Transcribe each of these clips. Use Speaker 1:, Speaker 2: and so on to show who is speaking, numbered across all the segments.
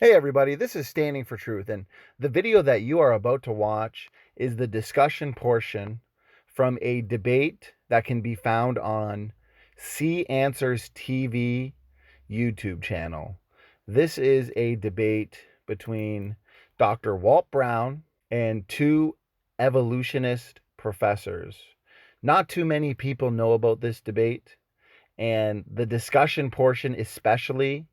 Speaker 1: Hey everybody, this is Standing for Truth, and the video that you are about to watch is the discussion portion from a debate that can be found on CAnswersTV YouTube channel. This is a debate between Dr. Walt Brown and two evolutionist professors. Not too many people know about this debate, and the discussion portion especially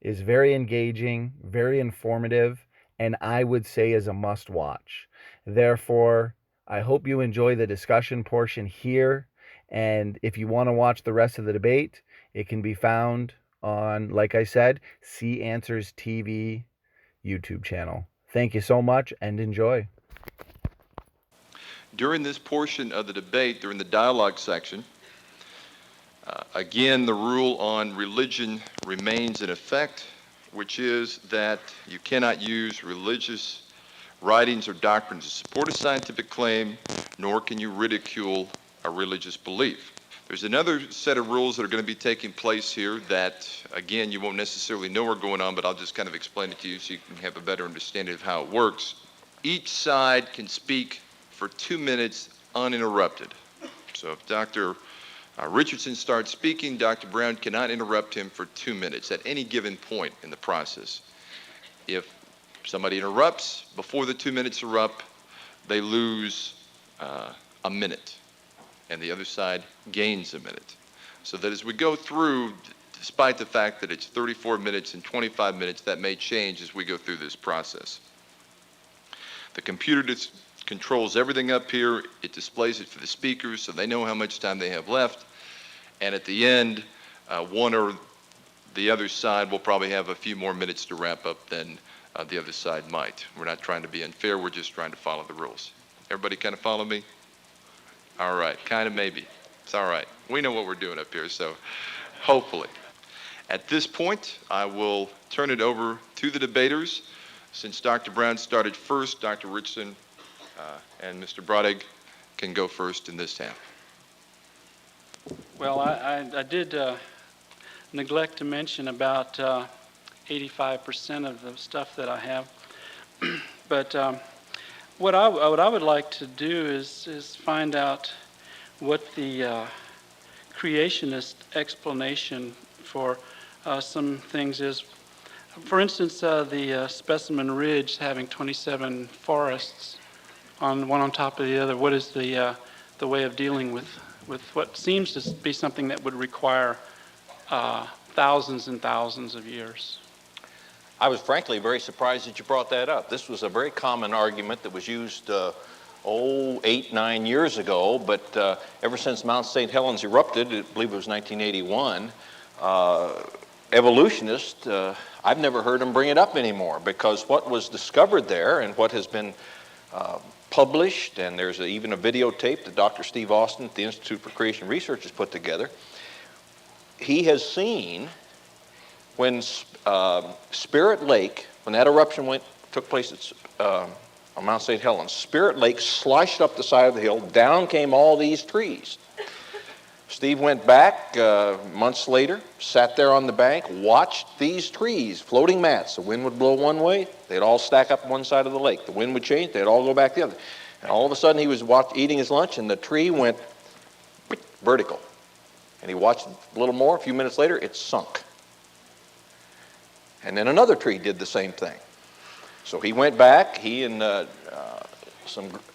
Speaker 1: is very engaging, very informative, and I would say is a must watch. Therefore, I hope you enjoy the discussion portion here. And if you want to watch the rest of the debate, it can be found on, like I said, C Answers TV YouTube channel. Thank you so much and enjoy.
Speaker 2: During this portion of the debate, during the dialogue section, again, the rule on religion remains in effect, which is that you cannot use religious writings or doctrines to support a scientific claim, nor can you ridicule a religious belief. There's another set of rules that are going to be taking place here that, again, you won't necessarily know are going on, but I'll just kind of explain it to you so you can have a better understanding of how it works. Each side can speak for 2 minutes uninterrupted. So if Dr. Richardson starts speaking, Dr. Brown cannot interrupt him for 2 minutes at any given point in the process. If somebody interrupts before the 2 minutes are up, they lose a minute, and the other side gains a minute. So that as we go through, despite the fact that it's 34 minutes and 25 minutes, that may change as we go through this process. The computer controls everything up here. It displays it for the speakers so they know how much time they have left. And at the end, one or the other side will probably have a few more minutes to wrap up than the other side might. We're not trying to be unfair. We're just trying to follow the rules. Everybody kind of follow me? All right, kind of maybe. It's all right. We know what we're doing up here, so hopefully. At this point, I will turn it over to the debaters. Since Dr. Brown started first, Dr. Richardson and Mr. Brodig can go first in this half.
Speaker 3: Well, I did neglect to mention about 85% of the stuff that I have. But what I would like to do is find out what the creationist explanation for some things is. For instance, the Specimen Ridge having 27 forests on one on top of the other. What is the way of dealing with what seems to be something that would require thousands and thousands of years?
Speaker 4: I was frankly very surprised that you brought that up. This was a very common argument that was used 8, 9 years ago, but ever since Mount St. Helens erupted, I believe it was 1981, evolutionists, I've never heard them bring it up anymore, because what was discovered there and what has been published, and there's even a videotape that Dr. Steve Austin at the Institute for Creation Research has put together. He has seen when Spirit Lake, when that eruption took place on Mount St. Helens, Spirit Lake sloshed up the side of the hill, down came all these trees. Steve went back months later, sat there on the bank, watched these trees, floating mats. The wind would blow one way, they'd all stack up one side of the lake. The wind would change, they'd all go back the other. And all of a sudden he was eating his lunch and the tree went vertical. And he watched a little more, a few minutes later, it sunk. And then another tree did the same thing. So he went back, he and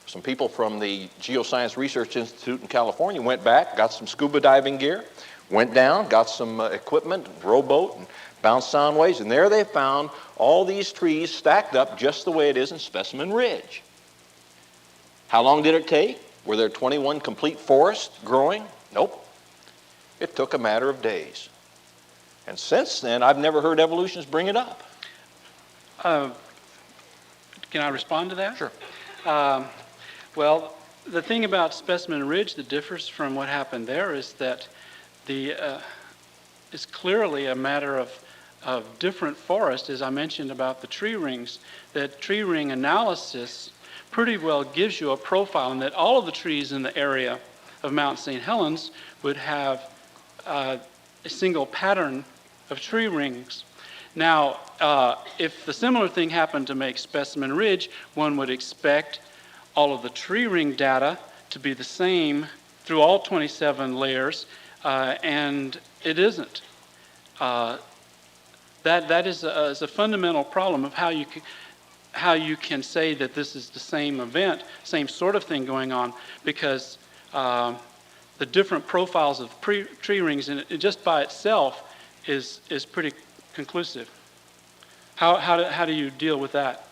Speaker 4: some people from the Geoscience Research Institute in California went back, got some scuba diving gear, went down, got some equipment, rowboat, and bounced sound waves, and there they found all these trees stacked up just the way it is in Specimen Ridge. How long did it take? Were there 21 complete forests growing? Nope. It took a matter of days. And since then, I've never heard evolutionists bring it up.
Speaker 3: Can I respond to that?
Speaker 4: Sure.
Speaker 3: Well, the thing about Specimen Ridge that differs from what happened there is that it's clearly a matter of different forest, as I mentioned about the tree rings. That tree ring analysis pretty well gives you a profile, and that all of the trees in the area of Mount St. Helens would have a single pattern of tree rings. Now, if the similar thing happened to make Specimen Ridge, one would expect all of the tree ring data to be the same through all 27 layers, and it isn't. That is a fundamental problem of how you can say that this is the same event, same sort of thing going on, because the different profiles of tree rings, and it just by itself is pretty conclusive. How do you deal with that?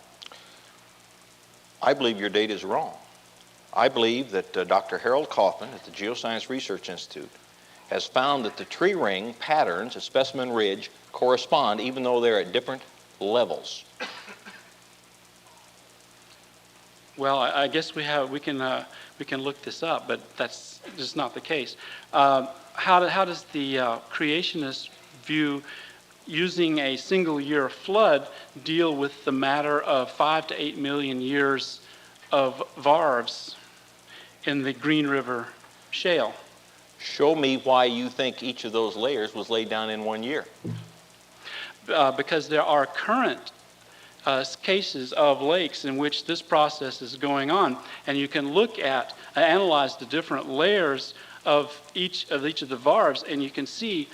Speaker 4: I believe your data is wrong. I believe that Dr. Harold Kaufman at the Geoscience Research Institute has found that the tree ring patterns at Specimen Ridge correspond even though they're at different levels.
Speaker 3: Well, I guess we can look this up, but that's just not the case. How does the creationist view using a single year flood deal with the matter of 5 to 8 million years of varves in the Green River Shale?
Speaker 4: Show me why you think each of those layers was laid down in 1 year.
Speaker 3: Because there are current cases of lakes in which this process is going on, and you can look at, analyze the different layers of each of the varves, and you can see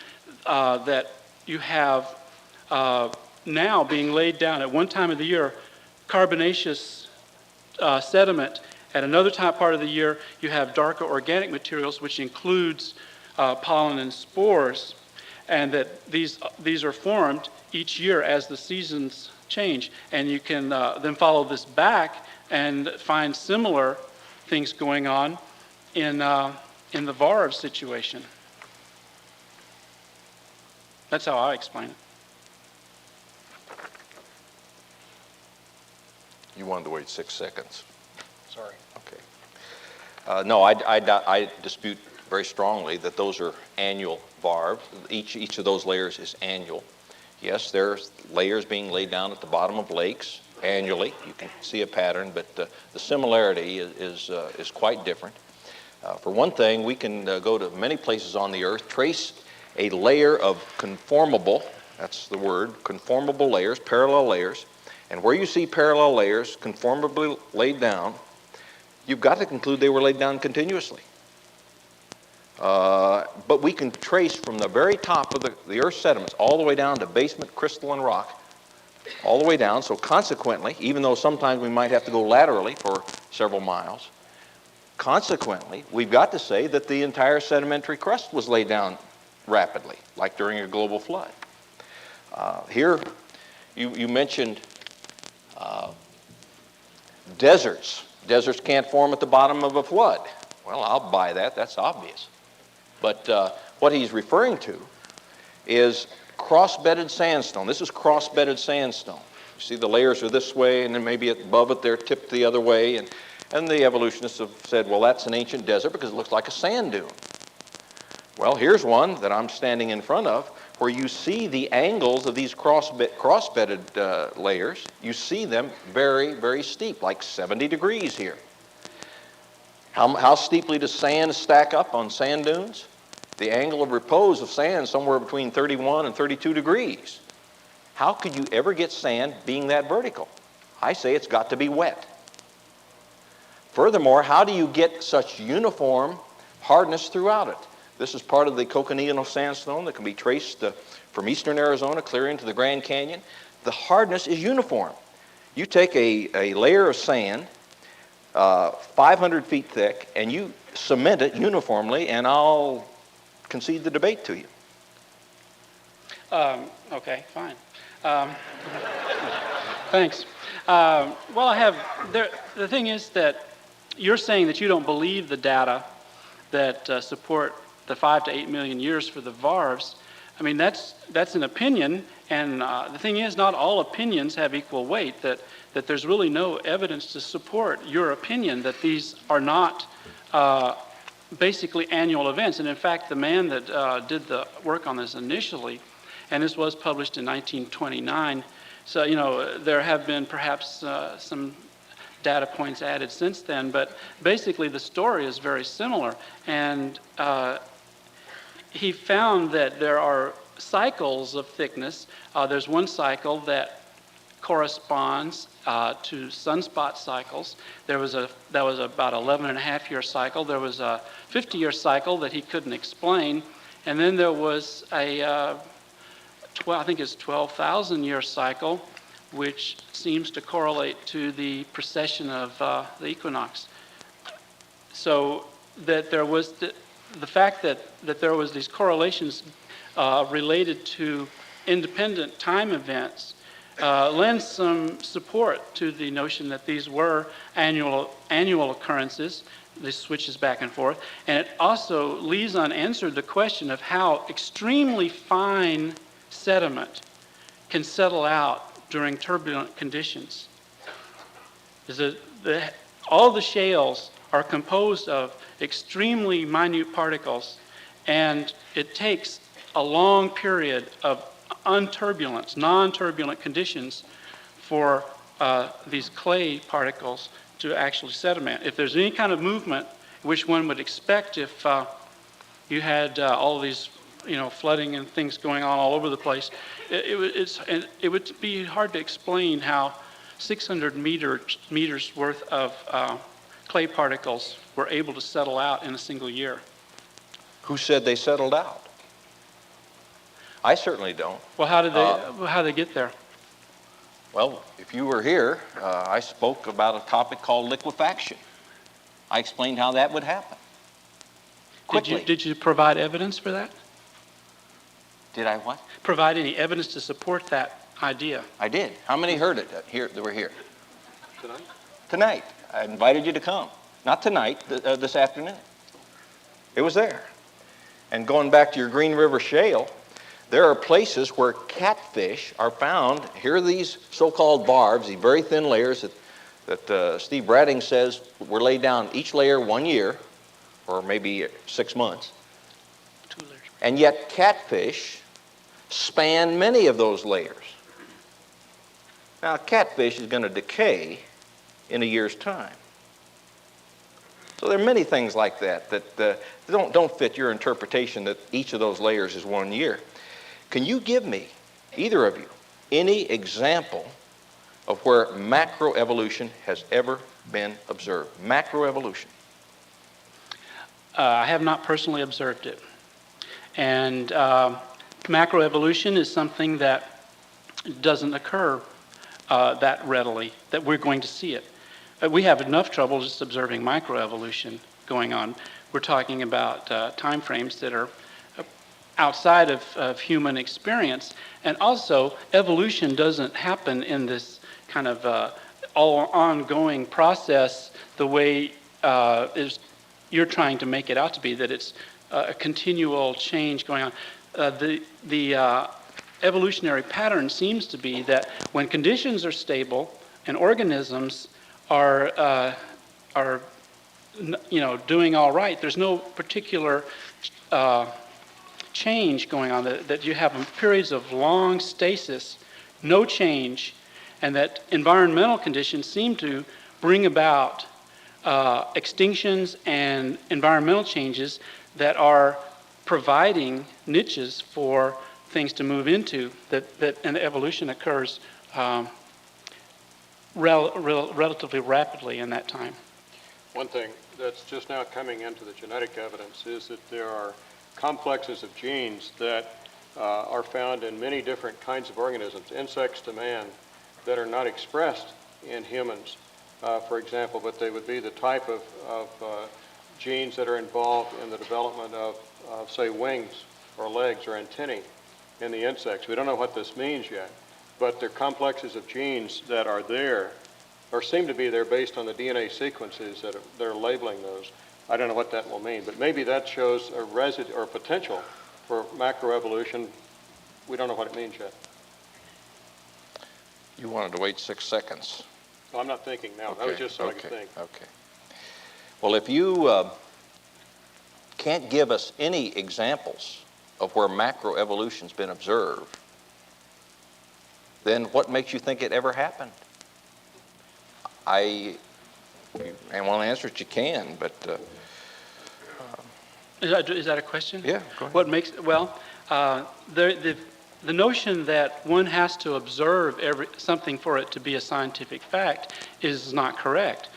Speaker 3: that you have now being laid down at one time of the year carbonaceous sediment. At another part of the year, you have darker organic materials, which includes pollen and spores, and that these are formed each year as the seasons change. And you can then follow this back and find similar things going on in the varve situation. That's how I explain it.
Speaker 4: You wanted to wait 6 seconds.
Speaker 3: Sorry.
Speaker 4: Okay. No, I dispute very strongly that those are annual varves. Each of those layers is annual. Yes, there's layers being laid down at the bottom of lakes annually. You can see a pattern, but the similarity is quite different. For one thing, we can go to many places on the earth, trace a layer of conformable, that's the word, conformable layers, parallel layers, and where you see parallel layers conformably laid down, you've got to conclude they were laid down continuously. But we can trace from the very top of the Earth's sediments all the way down to basement crystalline rock, all the way down. So consequently, even though sometimes we might have to go laterally for several miles, consequently, we've got to say that the entire sedimentary crust was laid down rapidly, like during a global flood. Here, you mentioned deserts. Deserts can't form at the bottom of a flood. Well, I'll buy that. That's obvious. But what he's referring to is cross-bedded sandstone. This is cross-bedded sandstone. You see the layers are this way, and then maybe above it they're tipped the other way. And the evolutionists have said, well, that's an ancient desert because it looks like a sand dune. Well, here's one that I'm standing in front of where you see the angles of these cross-bedded layers. You see them very, very steep, like 70 degrees here. How steeply does sand stack up on sand dunes? The angle of repose of sand is somewhere between 31 and 32 degrees. How could you ever get sand being that vertical? I say it's got to be wet. Furthermore, how do you get such uniform hardness throughout it? This is part of the Coconino Sandstone that can be traced from eastern Arizona clear into the Grand Canyon. The hardness is uniform. You take a layer of sand, 500 feet thick, and you cement it uniformly, and I'll concede the debate to you.
Speaker 3: Okay, fine. Thanks. Well, the thing is that you're saying that you don't believe the data that support the 5 to 8 million years for the varves. I mean, that's an opinion, and the thing is, not all opinions have equal weight, that there's really no evidence to support your opinion that these are not basically annual events. And in fact, the man that did the work on this initially, and this was published in 1929, so, you know, there have been perhaps some data points added since then, but basically the story is very similar. And he found that there are cycles of thickness. There's one cycle that corresponds to sunspot cycles. That was about 11.5-year cycle. There was a 50-year cycle that he couldn't explain, and then there was a I think it's 12,000-year cycle, which seems to correlate to the precession of the equinox. So that there was the fact that there was these correlations related to independent time events lends some support to the notion that these were annual occurrences. This switches back and forth, and it also leaves unanswered the question of how extremely fine sediment can settle out during turbulent conditions. All the shales are composed of extremely minute particles, and it takes a long period of unturbulence, non-turbulent conditions for these clay particles to actually sediment. If there's any kind of movement, which one would expect if you had all these, flooding and things going on all over the place, it would be hard to explain how 600 meters worth of clay particles were able to settle out in a single year.
Speaker 4: Who said they settled out? I certainly don't.
Speaker 3: Well, how did they get there?
Speaker 4: Well, if you were here, I spoke about a topic called liquefaction. I explained how that would happen. Quickly.
Speaker 3: Did you provide evidence for that?
Speaker 4: Did I what?
Speaker 3: Provide any evidence to support that idea?
Speaker 4: I did. How many heard it here that were here?
Speaker 5: Tonight?
Speaker 4: Tonight. I invited you to come. Not tonight, this afternoon. It was there. And going back to your Green River Shale, there are places where catfish are found. Here are these so-called barbs, these very thin layers that Steve Brading says were laid down each layer 1 year, or maybe 6 months.
Speaker 3: 2 layers.
Speaker 4: And yet catfish span many of those layers. Now, catfish is going to decay in a year's time. So there are many things like that don't fit your interpretation that each of those layers is 1 year. Can you give me, either of you, any example of where macroevolution has ever been observed? Macroevolution.
Speaker 3: I have not personally observed it. And macroevolution is something that doesn't occur that readily, that we're going to see it. We have enough trouble just observing microevolution going on. We're talking about time frames that are outside of human experience. And also, evolution doesn't happen in this kind of all ongoing process the way you're trying to make it out to be, that it's a continual change going on. The evolutionary pattern seems to be that when conditions are stable and organisms are doing all right, there's no particular change going on, that you have periods of long stasis, no change, and that environmental conditions seem to bring about extinctions and environmental changes that are providing niches for things to move into, and evolution occurs relatively rapidly in that time.
Speaker 5: One thing that's just now coming into the genetic evidence is that there are complexes of genes that are found in many different kinds of organisms, insects to man, that are not expressed in humans, for example, but they would be the type of genes that are involved in the development of, say, wings or legs or antennae in the insects. We don't know what this means yet, but they're complexes of genes that are there, or seem to be there based on the DNA sequences that are labeling those. I don't know what that will mean, but maybe that shows a residue or potential for macroevolution. We don't know what it means yet.
Speaker 4: You wanted to wait 6 seconds.
Speaker 5: No, I'm not thinking now. That was just so I could think.
Speaker 4: Okay. Well, if you can't give us any examples of where macroevolution's been observed, then what makes you think it ever happened? I want to answer it, you can, but...
Speaker 3: Is that a question?
Speaker 4: Yeah, go ahead.
Speaker 3: What makes, well, The notion that one has to observe something for it to be a scientific fact is not correct.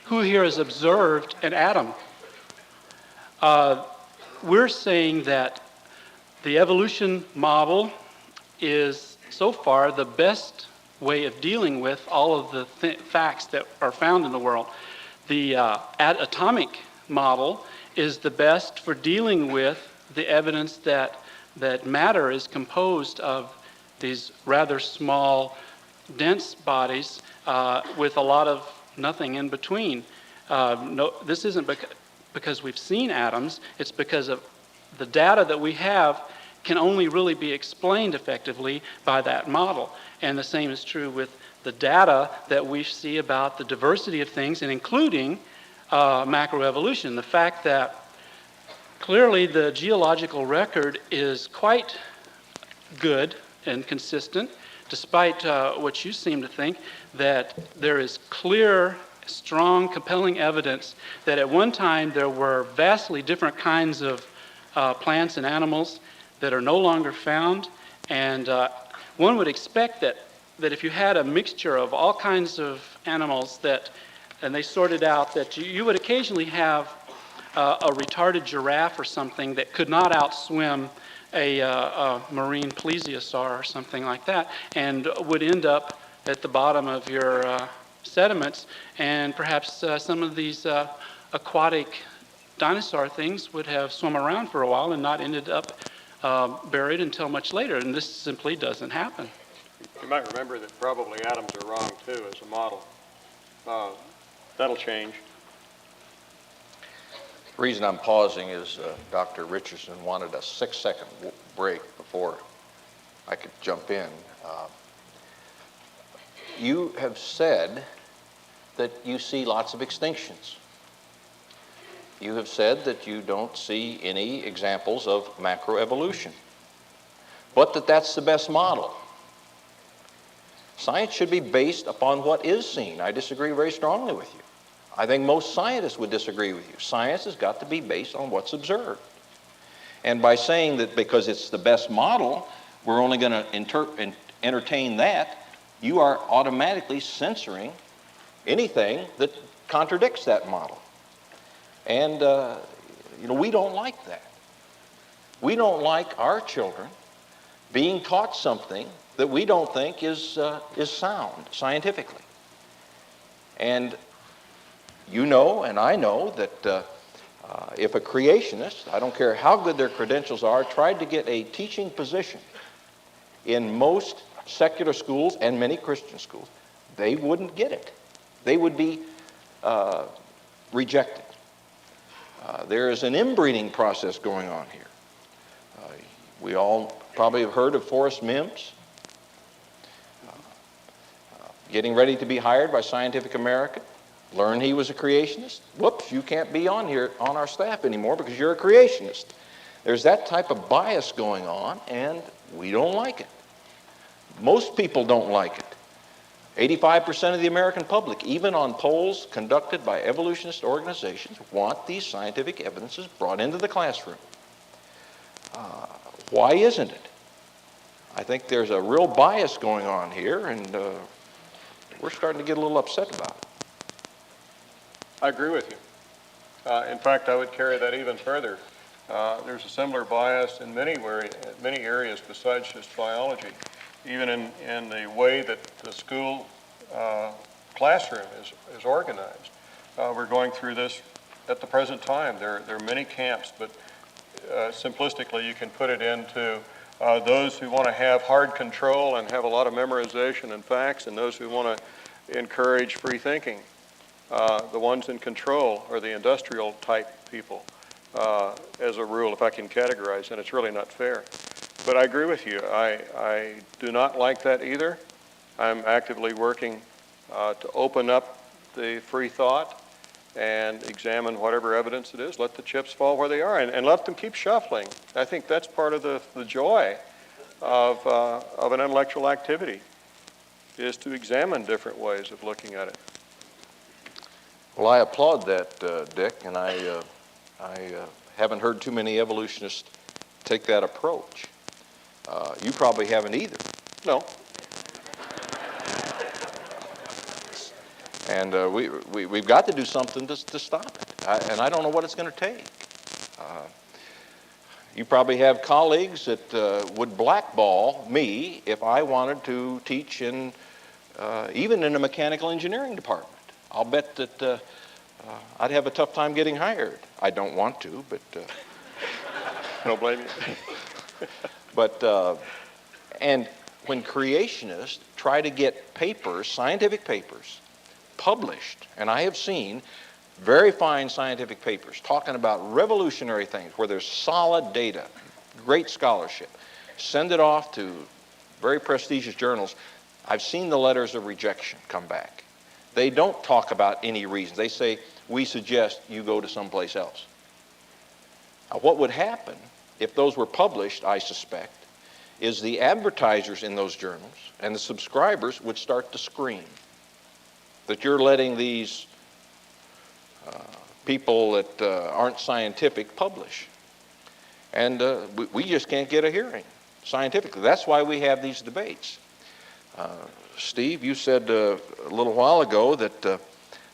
Speaker 3: Who here has observed an atom? We're saying that the evolution model is so far the best way of dealing with all of the facts that are found in the world. The atomic model is the best for dealing with the evidence that matter is composed of these rather small, dense bodies with a lot of nothing in between. This isn't because we've seen atoms, it's because of the data that we have can only really be explained effectively by that model. And the same is true with the data that we see about the diversity of things, and including macroevolution. The fact that clearly the geological record is quite good and consistent, despite what you seem to think, that there is clear, strong, compelling evidence that at one time there were vastly different kinds of plants and animals that are no longer found. And one would expect that if you had a mixture of all kinds of animals and they sorted out, that you would occasionally have a retarded giraffe or something that could not outswim a marine plesiosaur or something like that, and would end up at the bottom of your sediments, and perhaps some of these aquatic dinosaur things would have swum around for a while and not ended up buried until much later, and this simply doesn't happen.
Speaker 5: You might remember that probably atoms are wrong too as a model. That'll change.
Speaker 4: The reason I'm pausing is Dr. Richardson wanted a 6-second break before I could jump in. You have said that you see lots of extinctions. You have said that you don't see any examples of macroevolution, but that's the best model. Science should be based upon what is seen. I disagree very strongly with you. I think most scientists would disagree with you. Science has got to be based on what's observed. And by saying that because it's the best model, we're only going to entertain that, you are automatically censoring anything that contradicts that model. And we don't like that. We don't like our children being taught something that we don't think is sound scientifically. And you know, and I know that if a creationist, I don't care how good their credentials are, tried to get a teaching position in most secular schools and many Christian schools, they wouldn't get it. They would be rejected. There is an inbreeding process going on here. We all probably have heard of Forrest Mims getting ready to be hired by Scientific American. Learn he was a creationist. Whoops, you can't be on here on our staff anymore because you're a creationist. There's that type of bias going on, and we don't like it. Most people don't like it. 85% of the American public, even on polls conducted by evolutionist organizations, want these scientific evidences brought into the classroom. Why isn't it? I think there's a real bias going on here, and we're starting to get a little upset about it.
Speaker 5: I agree with you. In fact, I would carry that even further. There's a similar bias in many areas besides just biology, even in the way that the school classroom is organized. We're going through this at the present time. There are many camps, but simplistically you can put it into those who want to have hard control and have a lot of memorization and facts, and those who want to encourage free thinking. The ones in control are the industrial type people, as a rule, if I can categorize, and it's really not fair. But I agree with you. I do not like that either. I'm actively working to open up the free thought and examine whatever evidence it is. Let the chips fall where they are, and let them keep shuffling. I think that's part of the joy of an intellectual activity, is to examine different ways of looking at it.
Speaker 4: Well, I applaud that, Dick, and I haven't heard too many evolutionists take that approach. You probably haven't either.
Speaker 5: No.
Speaker 4: And we've got to do something to stop it. And I don't know what it's going to take. You probably have colleagues that would blackball me if I wanted to teach in, even in a mechanical engineering department. I'll bet that I'd have a tough time getting hired. I don't want to, but...
Speaker 5: Don't blame you.
Speaker 4: But, and when creationists try to get papers, scientific papers, published, and I have seen very fine scientific papers talking about revolutionary things where there's solid data, great scholarship, send it off to very prestigious journals. I've seen the letters of rejection come back. They don't talk about any reasons. They say, we suggest you go to someplace else. Now, what would happen if those were published, I suspect, is the advertisers in those journals and the subscribers would start to scream that you're letting these people that aren't scientific publish. And we just can't get a hearing scientifically. That's why we have these debates. Steve, you said a little while ago that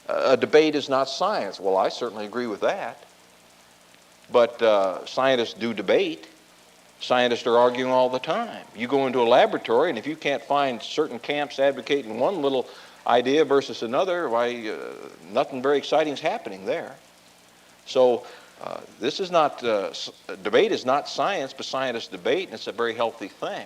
Speaker 4: a debate is not science. Well, I certainly agree with that. But scientists do debate. Scientists are arguing all the time. You go into a laboratory, and if you can't find certain camps advocating one little idea versus another, why, nothing very exciting is happening there. So this is not, debate is not science, but scientists debate, and it's a very healthy thing.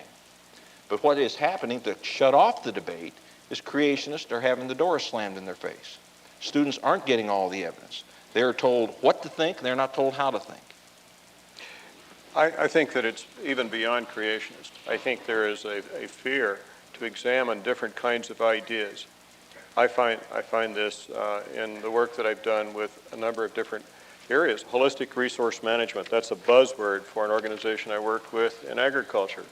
Speaker 4: But what is happening to shut off the debate is creationists are having the door slammed in their face. Students aren't getting all the evidence. They're told what to think, and they're not told how to think.
Speaker 5: I think that it's even beyond creationist. I think there is a fear to examine different kinds of ideas. I find this in the work that I've done with a number of different areas. Holistic resource management, that's a buzzword for an organization I work with in agriculture.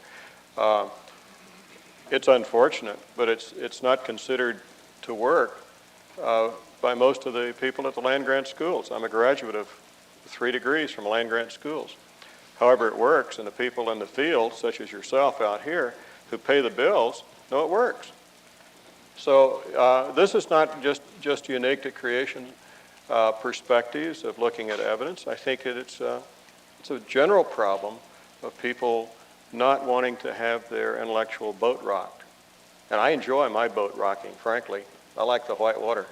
Speaker 5: It's unfortunate, but it's not considered to work by most of the people at the land-grant schools. I'm a graduate of 3 degrees from land-grant schools. However, it works, and the people in the field, such as yourself out here, who pay the bills, know it works. So this is not just unique to creation perspectives of looking at evidence. I think it's a general problem of people not wanting to have their intellectual boat rocked. And I enjoy my boat rocking, frankly. I like the white water.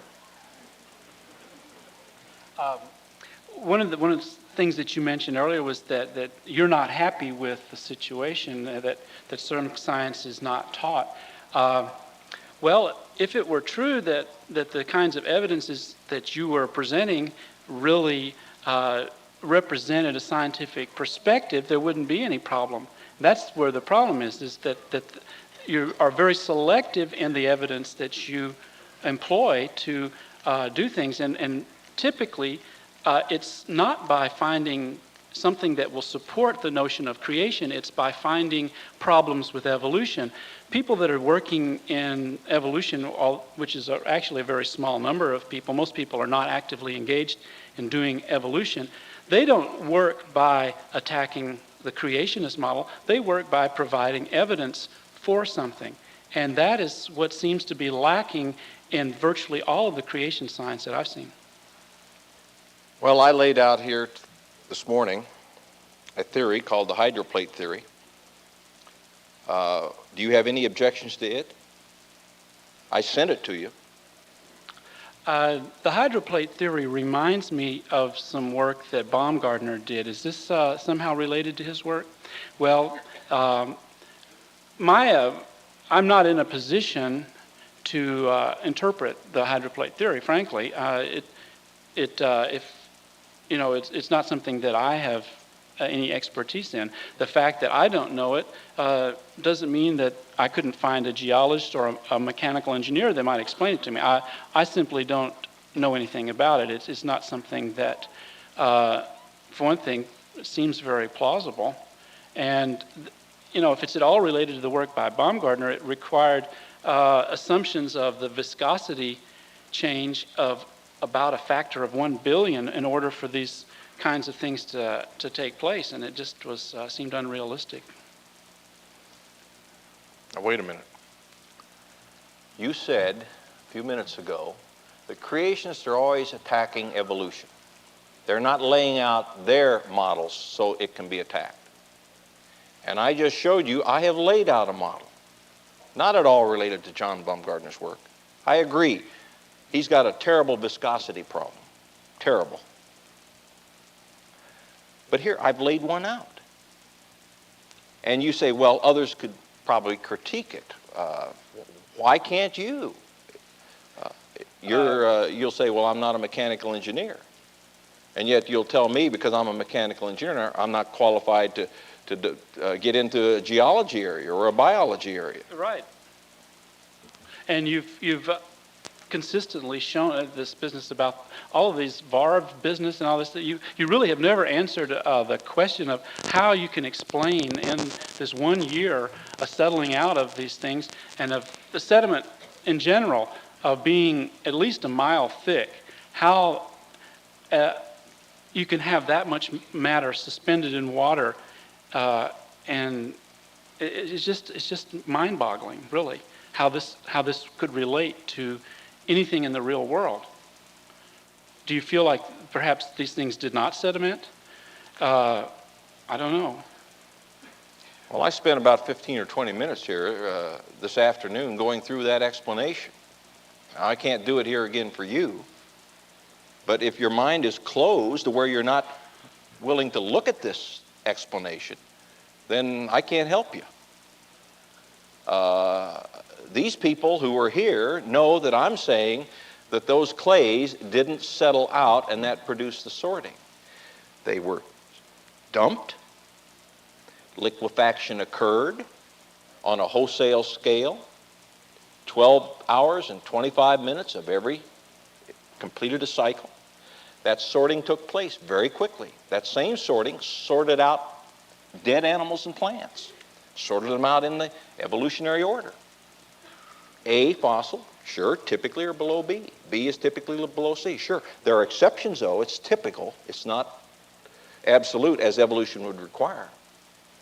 Speaker 3: One of the things that you mentioned earlier was that you're not happy with the situation, that certain science is not taught. Well, if it were true that the kinds of evidences that you were presenting really represented a scientific perspective, there wouldn't be any problem. That's where the problem is that you are very selective in the evidence that you employ to do things. And typically, it's not by finding something that will support the notion of creation, it's by finding problems with evolution. People that are working in evolution, which is actually a very small number of people, most people are not actively engaged in doing evolution, they don't work by attacking the creationist model, they work by providing evidence for something. And that is what seems to be lacking in virtually all of the creation science that I've seen.
Speaker 4: Well, I laid out here this morning a theory called the Hydroplate Theory. Do you have any objections to it? I sent it to you.
Speaker 3: The Hydroplate Theory reminds me of some work that Baumgartner did. Is this somehow related to his work? Well, I'm not in a position to interpret the Hydroplate Theory, frankly. It's not something that I have any expertise in. The fact that I don't know it doesn't mean that I couldn't find a geologist or a mechanical engineer that might explain it to me. I simply don't know anything about it. It's not something that, for one thing, seems very plausible. And, if it's at all related to the work by Baumgartner, it required assumptions of the viscosity change of about a factor of 1 billion in order for these kinds of things to take place, and it just was seemed unrealistic.
Speaker 4: Now, wait a minute. You said a few minutes ago that creationists are always attacking evolution. They're not laying out their models so it can be attacked. And I just showed you I have laid out a model, not at all related to John Baumgartner's work. I agree. He's got a terrible viscosity problem. Terrible. But here, I've laid one out. And you say, well, others could probably critique it. Why can't you? You'll say, well, I'm not a mechanical engineer. And yet you'll tell me, because I'm a mechanical engineer, I'm not qualified to get into a geology area or a biology area.
Speaker 3: Right. And you've consistently shown this business about all of these VARV business and all this. That you really have never answered the question of how you can explain in this 1 year a settling out of these things and of the sediment in general of being at least a mile thick. How you can have that much matter suspended in water, and it's just mind-boggling, really, how this could relate to anything in the real world. Do you feel like perhaps these things did not sediment? I don't know.
Speaker 4: Well, I spent about 15 or 20 minutes here this afternoon going through that explanation. Now, I can't do it here again for you, but if your mind is closed to where you're not willing to look at this explanation, then I can't help you. These people who are here know that I'm saying that those clays didn't settle out and that produced the sorting. They were dumped. Liquefaction occurred on a wholesale scale. 12 hours and 25 minutes of every completed a cycle. That sorting took place very quickly. That same sorting sorted out dead animals and plants, sorted them out in the evolutionary order. A fossil, sure, typically are below B. B is typically below C. Sure, there are exceptions though. It's typical. It's not absolute as evolution would require.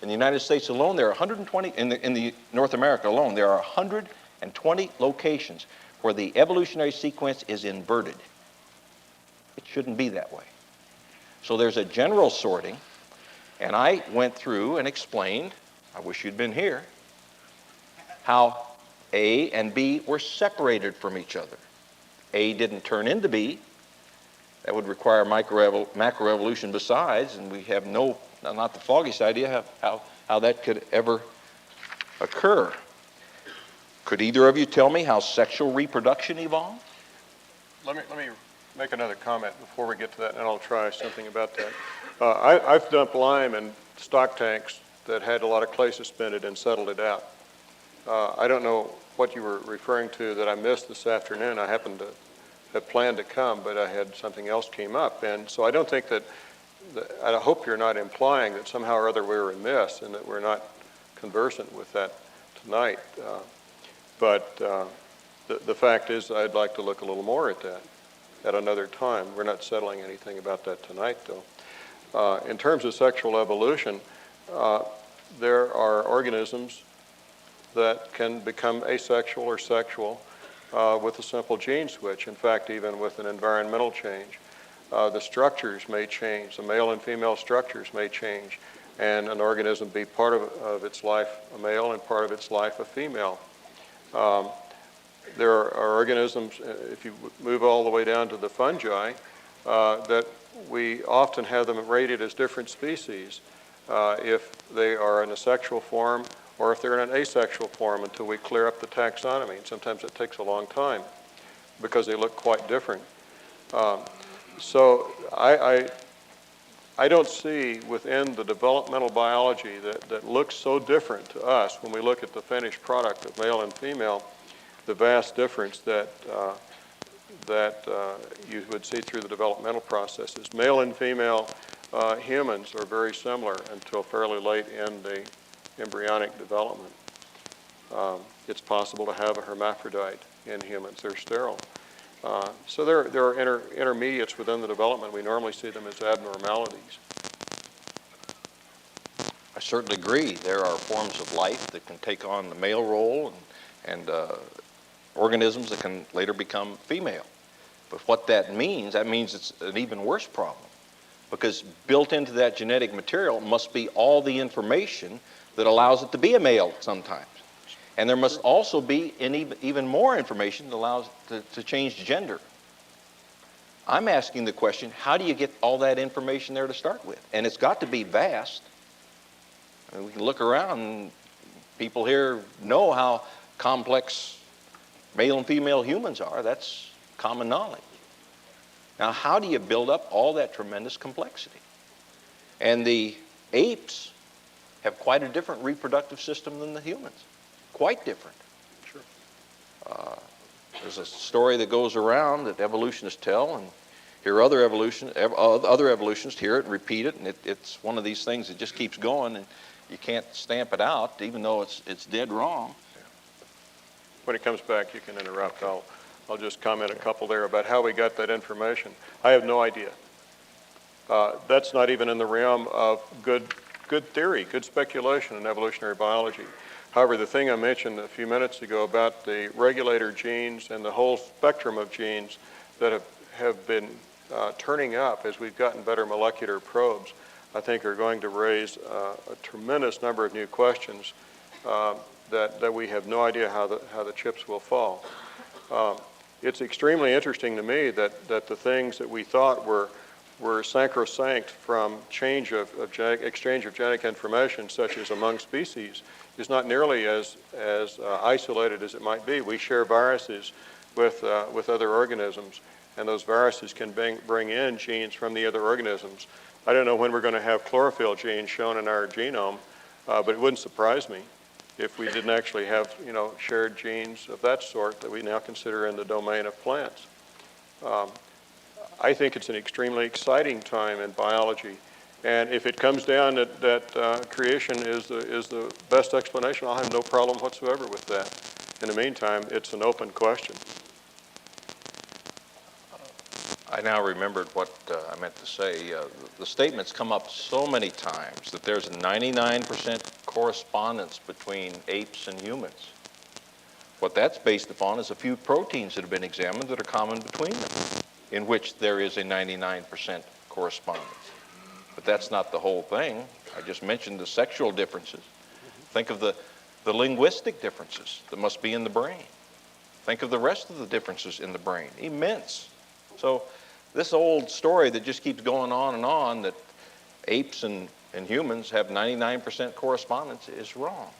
Speaker 4: In the United States alone, there are 120, in the North America alone, there are 120 locations where the evolutionary sequence is inverted. It shouldn't be that way. So there's a general sorting, and I went through and explained, I wish you'd been here, how A and B were separated from each other. A didn't turn into B. That would require macroevolution besides, and we have not the foggiest idea how that could ever occur. Could either of you tell me how sexual reproduction evolved?
Speaker 5: Let me make another comment before we get to that, and I'll try something about that. I've dumped lime in stock tanks that had a lot of clay suspended and settled it out. I don't know what you were referring to that I missed this afternoon. I happened to have planned to come, but I had something else came up. And so I don't think that, I hope you're not implying that somehow or other we were amiss and that we're not conversant with that tonight. But the fact is I'd like to look a little more at that at another time. We're not settling anything about that tonight, though. In terms of sexual evolution, there are organisms that can become asexual or sexual with a simple gene switch. In fact, even with an environmental change, the structures may change. The male and female structures may change, and an organism be part of its life a male and part of its life a female. There are organisms, if you move all the way down to the fungi, that we often have them rated as different species if they are in a sexual form or if they're in an asexual form until we clear up the taxonomy. And sometimes it takes a long time because they look quite different. So I don't see within the developmental biology that looks so different to us when we look at the finished product of male and female, the vast difference that you would see through the developmental processes. Male and female humans are very similar until fairly late in the embryonic development. It's possible to have a hermaphrodite in humans. They're sterile. So there are intermediates within the development. We normally see them as abnormalities.
Speaker 4: I certainly agree. There are forms of life that can take on the male role and organisms that can later become female. But what that means it's an even worse problem, because built into that genetic material must be all the information that allows it to be a male sometimes. And there must also be even more information that allows it to change gender. I'm asking the question, how do you get all that information there to start with? And it's got to be vast. I mean, we can look around and people here know how complex male and female humans are. That's common knowledge. Now, how do you build up all that tremendous complexity? And the apes have quite a different reproductive system than the humans. Quite different.
Speaker 5: Sure.
Speaker 4: There's a story that goes around that evolutionists tell, and hear other evolutionists hear it and repeat it, and it's one of these things that just keeps going, and you can't stamp it out, even though it's dead wrong.
Speaker 5: When it comes back, you can interrupt. I'll just comment a couple there about how we got that information. I have no idea. That's not even in the realm of good theory, good speculation in evolutionary biology. However, the thing I mentioned a few minutes ago about the regulator genes and the whole spectrum of genes that have been turning up as we've gotten better molecular probes, I think are going to raise a tremendous number of new questions that we have no idea how the chips will fall. It's extremely interesting to me that the things that we thought were sacrosanct from exchange of genetic information, such as among species, is not nearly as isolated as it might be. We share viruses with other organisms, and those viruses can bring in genes from the other organisms. I don't know when we're going to have chlorophyll genes shown in our genome, but it wouldn't surprise me if we didn't actually have, shared genes of that sort that we now consider in the domain of plants. I think it's an extremely exciting time in biology, and if it comes down that creation is the best explanation, I'll have no problem whatsoever with that. In the meantime, it's an open question.
Speaker 4: I now remembered what I meant to say. The statement's come up so many times that there's a 99% correspondence between apes and humans. What that's based upon is a few proteins that have been examined that are common between them, in which there is a 99% correspondence. But that's not the whole thing. I just mentioned the sexual differences. Think of the linguistic differences that must be in the brain. Think of the rest of the differences in the brain. Immense. So this old story that just keeps going on that apes and humans have 99% correspondence is wrong.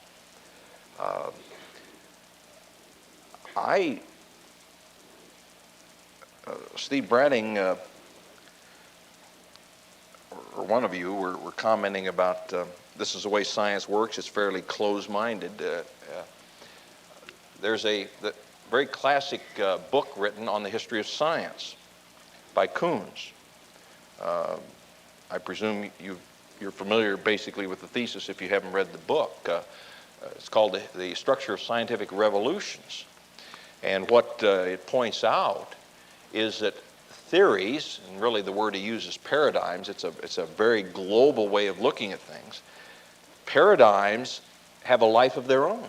Speaker 4: Steve Bratting, or one of you were commenting about this is the way science works. It's fairly closed-minded. There's a very classic book written on the history of science by Coons. I presume you're familiar basically with the thesis if you haven't read the book. It's called The Structure of Scientific Revolutions. And what it points out is that theories, and really the word he uses paradigms, it's a very global way of looking at things. Paradigms have a life of their own.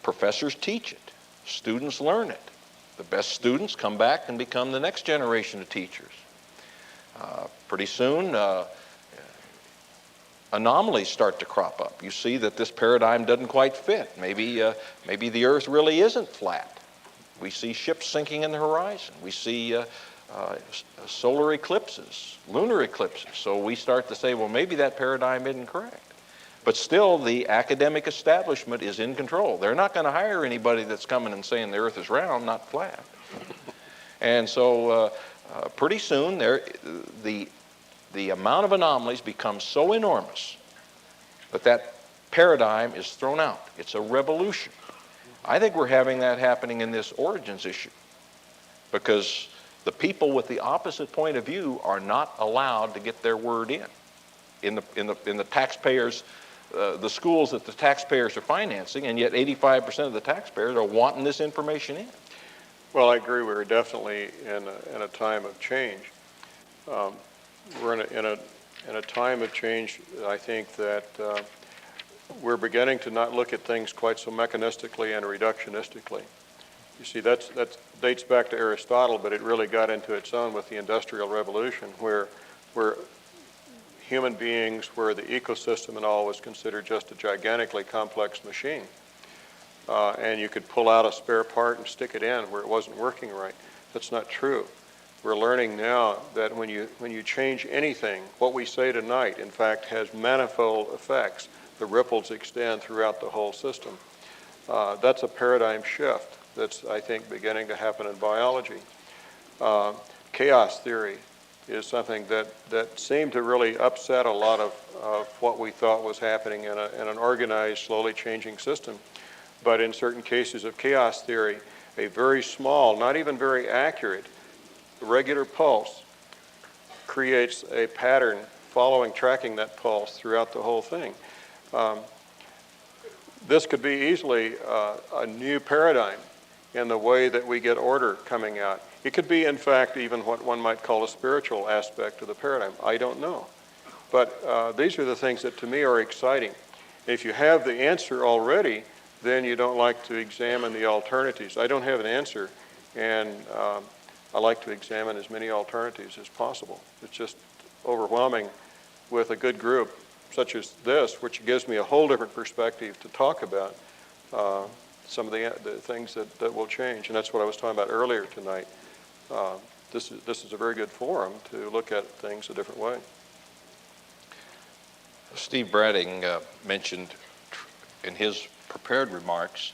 Speaker 4: Professors teach it. Students learn it. The best students come back and become the next generation of teachers. Pretty soon, anomalies start to crop up. You see that this paradigm doesn't quite fit. Maybe the Earth really isn't flat. We see ships sinking in the horizon. We see solar eclipses, lunar eclipses. So we start to say, well, maybe that paradigm isn't correct. But still, the academic establishment is in control. They're not going to hire anybody that's coming and saying the Earth is round, not flat. And so pretty soon, the amount of anomalies becomes so enormous that paradigm is thrown out. It's a revolution. I think we're having that happening in this origins issue, because the people with the opposite point of view are not allowed to get their word in the taxpayers, the schools that the taxpayers are financing, and yet 85% of the taxpayers are wanting this information in.
Speaker 5: Well, I agree. We're definitely in a time of change. We're in a time of change. I think that we're beginning to not look at things quite so mechanistically and reductionistically. You see, that dates back to Aristotle, but it really got into its own with the Industrial Revolution, where human beings, where the ecosystem and all was considered just a gigantically complex machine. And you could pull out a spare part and stick it in where it wasn't working right. That's not true. We're learning now that when you change anything, what we say tonight, in fact, has manifold effects. The ripples extend throughout the whole system. That's a paradigm shift that's, I think, beginning to happen in biology. Chaos theory is something that seemed to really upset a lot of what we thought was happening in an organized, slowly changing system. But in certain cases of chaos theory, a very small, not even very accurate, regular pulse creates a pattern tracking that pulse throughout the whole thing. This could be easily a new paradigm in the way that we get order coming out. It could be, in fact, even what one might call a spiritual aspect of the paradigm. I don't know. But these are the things that, to me, are exciting. If you have the answer already, then you don't like to examine the alternatives. I don't have an answer, and I like to examine as many alternatives as possible. It's just overwhelming with a good group such as this, which gives me a whole different perspective to talk about some of the things that will change. And that's what I was talking about earlier tonight. This is a very good forum to look at things a different way.
Speaker 4: Steve Bratting mentioned in his prepared remarks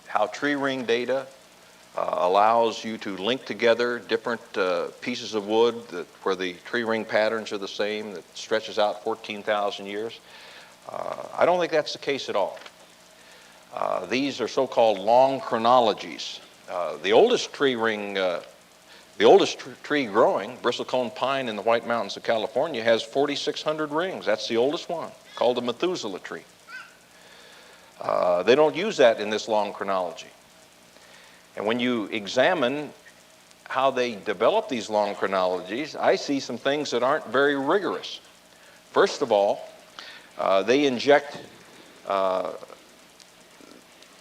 Speaker 4: how tree ring data allows you to link together different pieces of wood where the tree ring patterns are the same, that stretches out 14,000 years. I don't think that's the case at all. These are so-called long chronologies. The oldest tree ring, the oldest tree growing, bristlecone pine in the White Mountains of California, has 4,600 rings. That's the oldest one, called the Methuselah tree. They don't use that in this long chronology. And when you examine how they develop these long chronologies, I see some things that aren't very rigorous. First of all, they inject,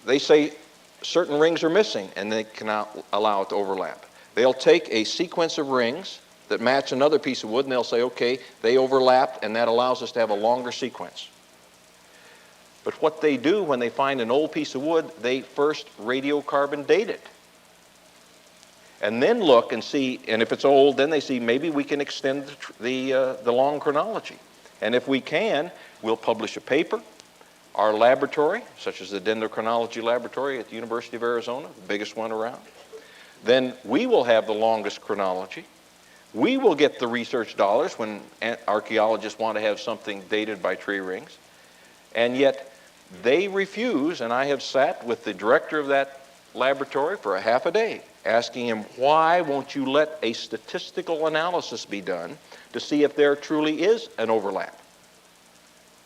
Speaker 4: they say certain rings are missing and they cannot allow it to overlap. They'll take a sequence of rings that match another piece of wood and they'll say, okay, they overlapped and that allows us to have a longer sequence. But what they do when they find an old piece of wood, they first radiocarbon date it. And then look and see, and if it's old, then they see maybe we can extend the long chronology. And if we can, we'll publish a paper. Our laboratory, such as the Dendrochronology Laboratory at the University of Arizona, the biggest one around, then we will have the longest chronology. We will get the research dollars when archaeologists want to have something dated by tree rings. And yet they refuse, and I have sat with the director of that laboratory for a half a day asking him, why won't you let a statistical analysis be done to see if there truly is an overlap?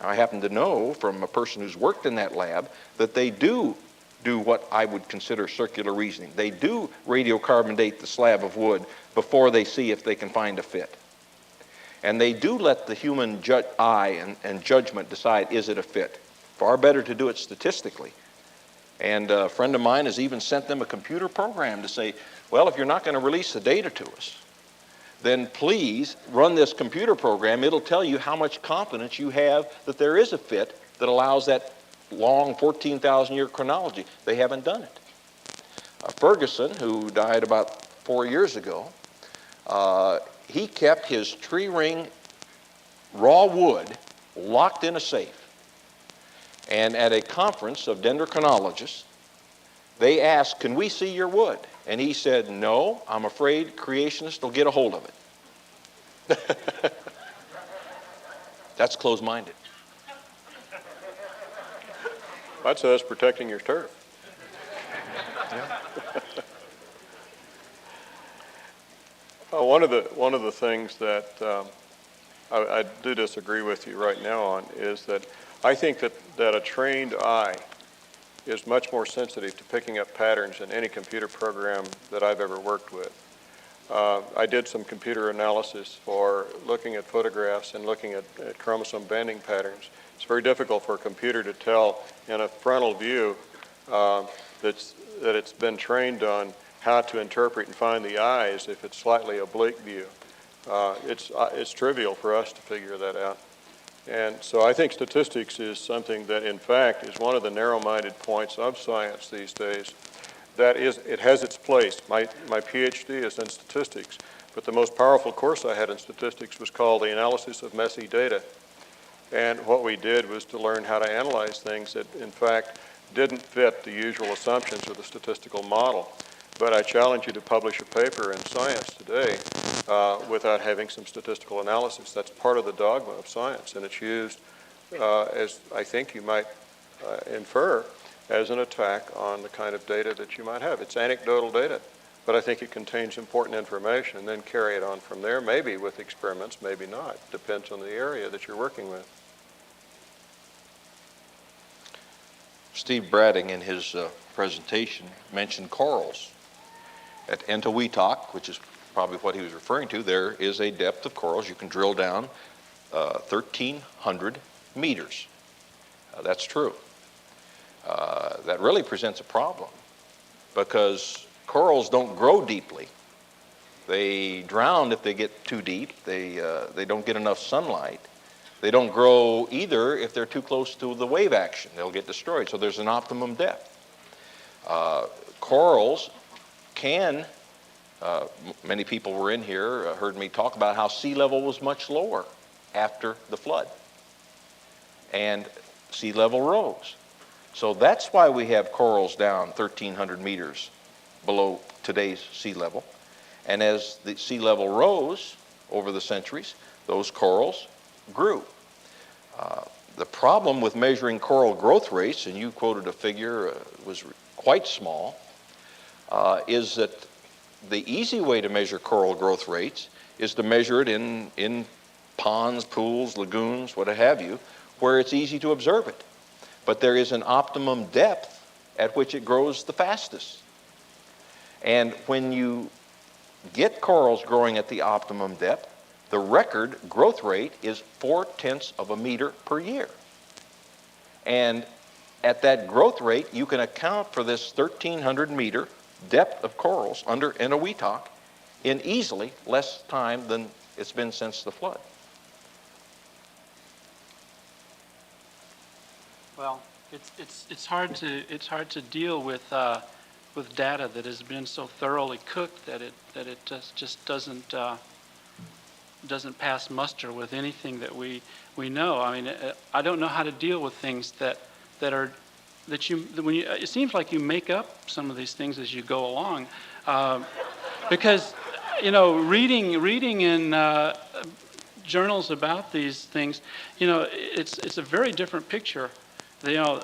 Speaker 4: Now, I happen to know from a person who's worked in that lab that they do what I would consider circular reasoning. They do radiocarbon date the slab of wood before they see if they can find a fit. And they do let the human eye and judgment decide, is it a fit? Far better to do it statistically. And a friend of mine has even sent them a computer program to say, well, if you're not going to release the data to us, then please run this computer program. It'll tell you how much confidence you have that there is a fit that allows that long 14,000-year chronology. They haven't done it. Ferguson, who died about 4 years ago, he kept his tree ring raw wood locked in a safe. And at a conference of dendrochronologists, they asked, can we see your wood? And he said, no, I'm afraid creationists will get a hold of it. That's closed-minded.
Speaker 5: I'd say that's protecting your turf.
Speaker 4: Yeah.
Speaker 5: One of the things that I do disagree with you right now on is that I think that a trained eye is much more sensitive to picking up patterns than any computer program that I've ever worked with. I did some computer analysis for looking at photographs and looking at chromosome banding patterns. It's very difficult for a computer to tell in a frontal view that it's been trained on how to interpret and find the eyes if it's slightly oblique view. It's trivial for us to figure that out. And so I think statistics is something that, in fact, is one of the narrow-minded points of science these days. That is, it has its place. My PhD is in statistics, but the most powerful course I had in statistics was called the analysis of messy data. And what we did was to learn how to analyze things that, in fact, didn't fit the usual assumptions of the statistical model. But I challenge you to publish a paper in Science today without having some statistical analysis. That's part of the dogma of science, and it's used, as I think you might infer, as an attack on the kind of data that you might have. It's anecdotal data, but I think it contains important information, and then carry it on from there, maybe with experiments, maybe not. Depends on the area that you're working with.
Speaker 4: Steve Brading, in his presentation, mentioned corals. At Entawetok, which is probably what he was referring to, there is a depth of corals. You can drill down 1,300 meters. That's true. That really presents a problem because corals don't grow deeply. They drown if they get too deep. They don't get enough sunlight. They don't grow either if they're too close to the wave action. They'll get destroyed. So there's an optimum depth. Corals can, many people were in here, heard me talk about how sea level was much lower after the flood. And sea level rose. So that's why we have corals down 1,300 meters below today's sea level. And as the sea level rose over the centuries, those corals grew. The problem with measuring coral growth rates, and you quoted a figure, was quite small, is that the easy way to measure coral growth rates is to measure it in ponds, pools, lagoons, what have you, where it's easy to observe it. But there is an optimum depth at which it grows the fastest. And when you get corals growing at the optimum depth, the record growth rate is 0.4 of a meter per year. And at that growth rate, you can account for this 1,300 meter depth of corals under Entawetok in easily less time than it's been since the flood.
Speaker 3: Well, it's hard to deal with data that has been so thoroughly cooked that it just doesn't pass muster with anything that we know. I mean, I don't know how to deal with things that it seems like you make up some of these things as you go along, because reading in journals about these things, it's a very different picture. We're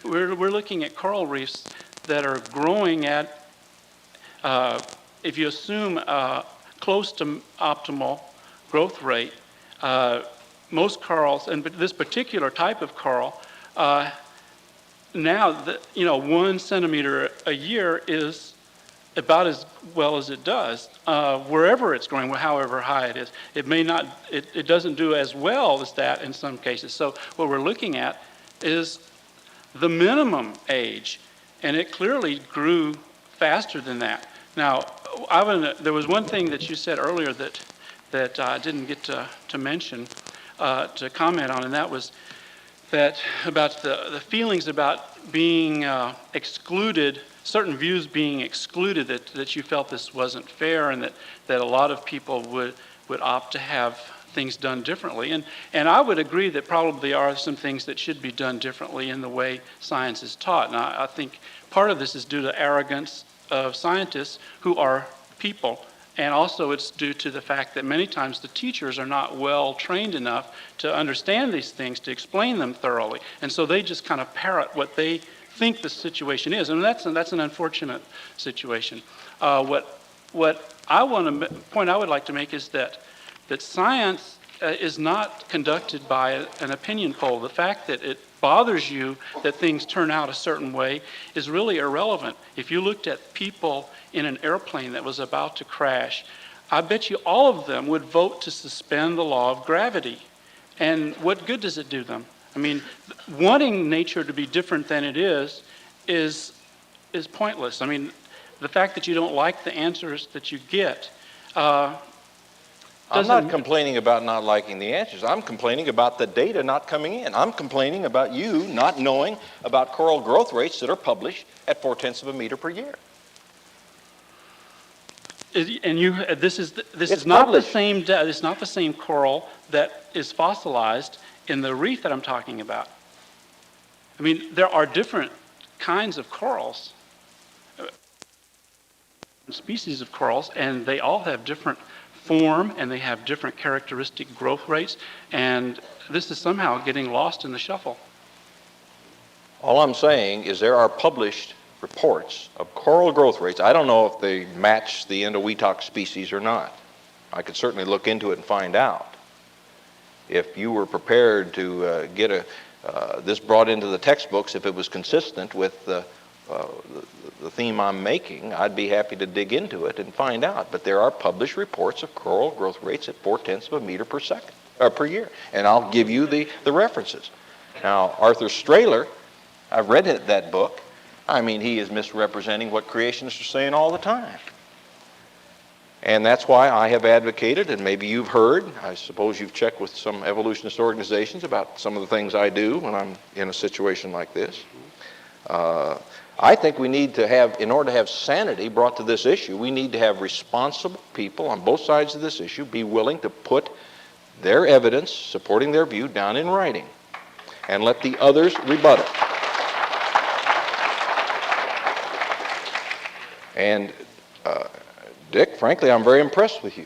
Speaker 3: looking at coral reefs that are growing at, if you assume close to optimal growth rate, most corals, and this particular type of coral, now 1 centimeter a year is about as well as it does wherever it's growing, however high it is. It may not, it doesn't do as well as that in some cases. So what we're looking at is the minimum age, and it clearly grew faster than that. Now, there was one thing that you said earlier that I didn't get to mention, to comment on, and that was that about the feelings about being excluded, certain views being excluded, that you felt this wasn't fair, and that a lot of people would opt to have things done differently. And I would agree that probably are some things that should be done differently in the way science is taught. And I think part of this is due to arrogance of scientists who are people. And also it's due to the fact that many times the teachers are not well trained enough to understand these things, to explain them thoroughly. And so they just kind of parrot what they think the situation is. And that's an unfortunate situation. What point I would like to make is that science is not conducted by an opinion poll. The fact that bothers you that things turn out a certain way is really irrelevant. If you looked at people in an airplane that was about to crash, I bet you all of them would vote to suspend the law of gravity. And what good does it do them? I mean, wanting nature to be different than it is pointless. I mean, the fact that you don't like the answers that you get
Speaker 4: I'm not complaining about not liking the answers. I'm complaining about the data not coming in. I'm complaining about you not knowing about coral growth rates that are published at 0.4 of a meter per year.
Speaker 3: And this is
Speaker 4: It's
Speaker 3: not
Speaker 4: published.
Speaker 3: it's not the same coral that is fossilized in the reef that I'm talking about. I mean, there are different kinds of corals, species of corals, and they all have different form and they have different characteristic growth rates, and this is somehow getting lost in the shuffle.
Speaker 4: All I'm saying is there are published reports of coral growth rates. I don't know if they match the Endowitox species or not. I could certainly look into it and find out. If you were prepared to get this brought into the textbooks, if it was consistent with the theme I'm making, I'd be happy to dig into it and find out. But there are published reports of coral growth rates at 0.4 of a meter per year, and I'll give you the references. Now, Arthur Strehler, I've read that book. I mean, he is misrepresenting what creationists are saying all the time. And that's why I have advocated, and maybe you've heard, I suppose you've checked with some evolutionist organizations about some of the things I do when I'm in a situation like this. I think we need to have, in order to have sanity brought to this issue, we need to have responsible people on both sides of this issue be willing to put their evidence supporting their view down in writing and let the others rebut it. And Dick, frankly, I'm very impressed with you,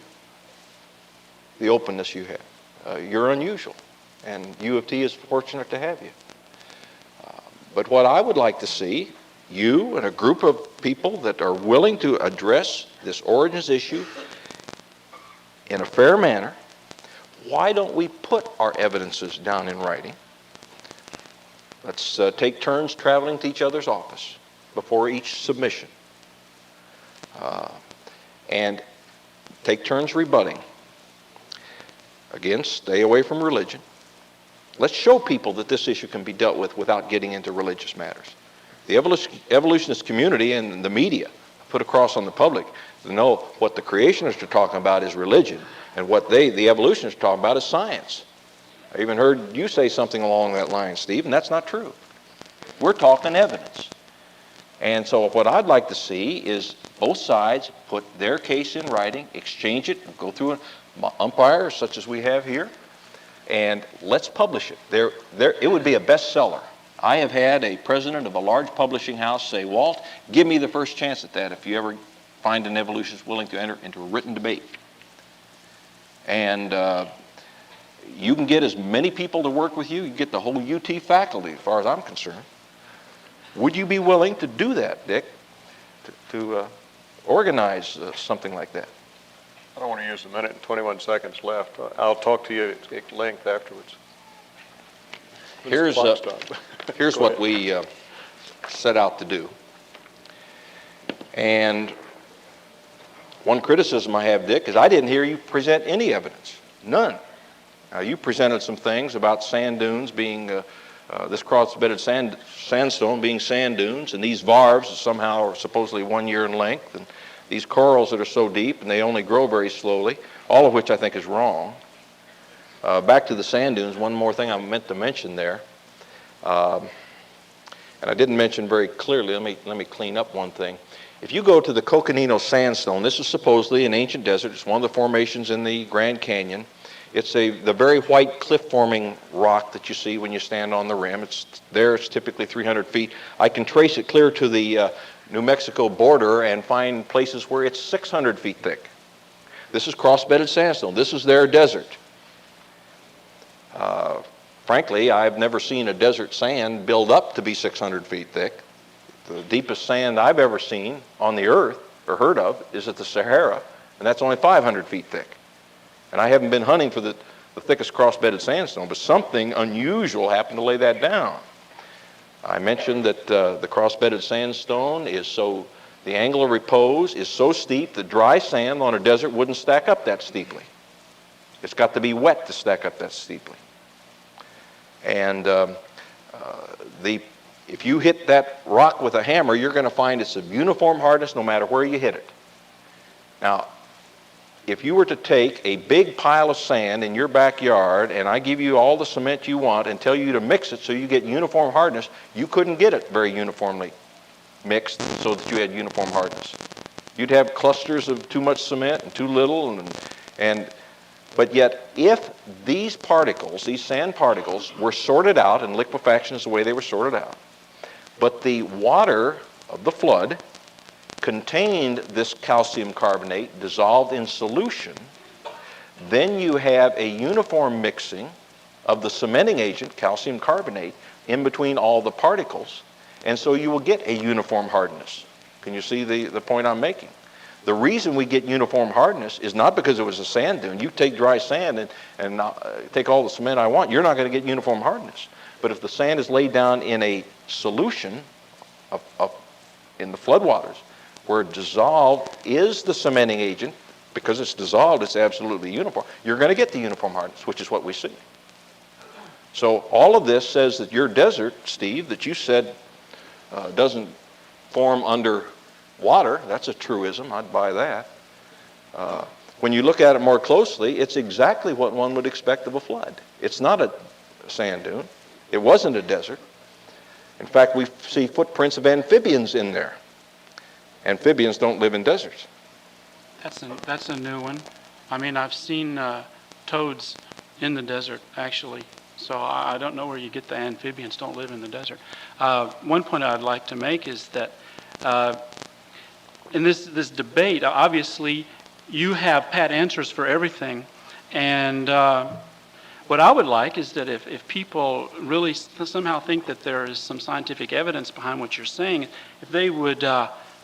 Speaker 4: the openness you have. You're unusual, and U of T is fortunate to have you. But what I would like to see, you and a group of people that are willing to address this origins issue in a fair manner, why don't we put our evidences down in writing? Let's take turns traveling to each other's office before each submission. And take turns rebutting. Again, stay away from religion. Let's show people that this issue can be dealt with without getting into religious matters. The evolutionist community and the media put across on the public to know what the creationists are talking about is religion, and what the evolutionists are talking about is science. I even heard you say something along that line, Steve, and that's not true. We're talking evidence. And so what I'd like to see is both sides put their case in writing, exchange it, go through an umpire such as we have here, and let's publish it. It would be a bestseller. I have had a president of a large publishing house say, Walt, give me the first chance at that if you ever find an evolutionist willing to enter into a written debate. And you can get as many people to work with you, you can get the whole UT faculty as far as I'm concerned. Would you be willing to do that, Dick, to organize something like that?
Speaker 5: I don't want to use a minute and 21 seconds left. I'll talk to you at length afterwards.
Speaker 4: Here's what we set out to do. And one criticism I have, Dick, is I didn't hear you present any evidence. None. Now, you presented some things about sand dunes being, this cross-bedded sandstone being sand dunes, and these varves somehow are supposedly 1 year in length, and these corals that are so deep and they only grow very slowly, all of which I think is wrong. Back to the sand dunes, one more thing I meant to mention there, and I didn't mention very clearly, let me clean up one thing. If you go to the Coconino Sandstone, this is supposedly an ancient desert. It's one of the formations in the Grand Canyon. It's the very white cliff-forming rock that you see when you stand on the rim. It's typically 300 feet. I can trace it clear to the New Mexico border and find places where it's 600 feet thick. This is cross-bedded sandstone. This is their desert. Frankly, I've never seen a desert sand build up to be 600 feet thick. The deepest sand I've ever seen on the earth, or heard of, is at the Sahara, and that's only 500 feet thick. And I haven't been hunting for the thickest cross-bedded sandstone, but something unusual happened to lay that down. I mentioned that the cross-bedded sandstone is the angle of repose is so steep that dry sand on a desert wouldn't stack up that steeply. It's got to be wet to stack up that steeply. And if you hit that rock with a hammer, you're going to find it's of uniform hardness no matter where you hit it. Now, if you were to take a big pile of sand in your backyard and I give you all the cement you want and tell you to mix it so you get uniform hardness, you couldn't get it very uniformly mixed so that you had uniform hardness. You'd have clusters of too much cement and too little, but yet if these particles, these sand particles, were sorted out, and liquefaction is the way they were sorted out, but the water of the flood contained this calcium carbonate dissolved in solution, then you have a uniform mixing of the cementing agent, calcium carbonate, in between all the particles, and so you will get a uniform hardness. Can you see the point I'm making? The reason we get uniform hardness is not because it was a sand dune. You take dry sand and take all the cement I want, you're not going to get uniform hardness. But if the sand is laid down in a solution in the floodwaters, where dissolved is the cementing agent, because it's dissolved, it's absolutely uniform, you're going to get the uniform hardness, which is what we see. So all of this says that your desert, Steve, that you said doesn't form under water, that's a truism, I'd buy that. When you look at it more closely, it's exactly what one would expect of a flood. It's not a sand dune. It wasn't a desert. In fact, we see footprints of amphibians in there. Amphibians don't live in deserts.
Speaker 3: That's a new one. I mean, I've seen toads in the desert, actually. So I don't know where you get the amphibians don't live in the desert. One point I'd like to make is that in this debate, obviously, you have pat answers for everything. And what I would like is that if people really somehow think that there is some scientific evidence behind what you're saying, if they would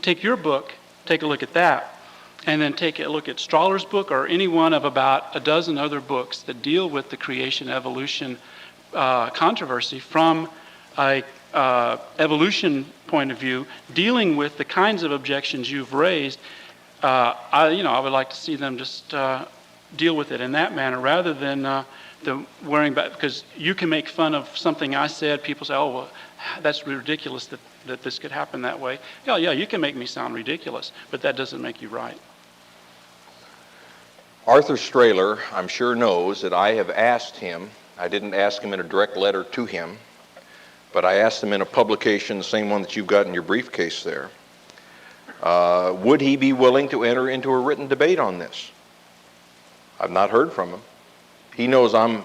Speaker 3: take your book, take a look at that, and then take a look at Strahler's book or any one of about a dozen other books that deal with the creation evolution controversy from a evolution point of view, dealing with the kinds of objections you've raised. I would like to see them just deal with it in that manner rather than the worrying about, because you can make fun of something I said. People say, oh, well, that's ridiculous that this could happen that way. Yeah, you can make me sound ridiculous, but that doesn't make you right.
Speaker 4: Arthur Strahler, I'm sure, knows that I have asked him, I didn't ask him in a direct letter to him, but I asked him in a publication, the same one that you've got in your briefcase there, would he be willing to enter into a written debate on this? I've not heard from him. He knows I'm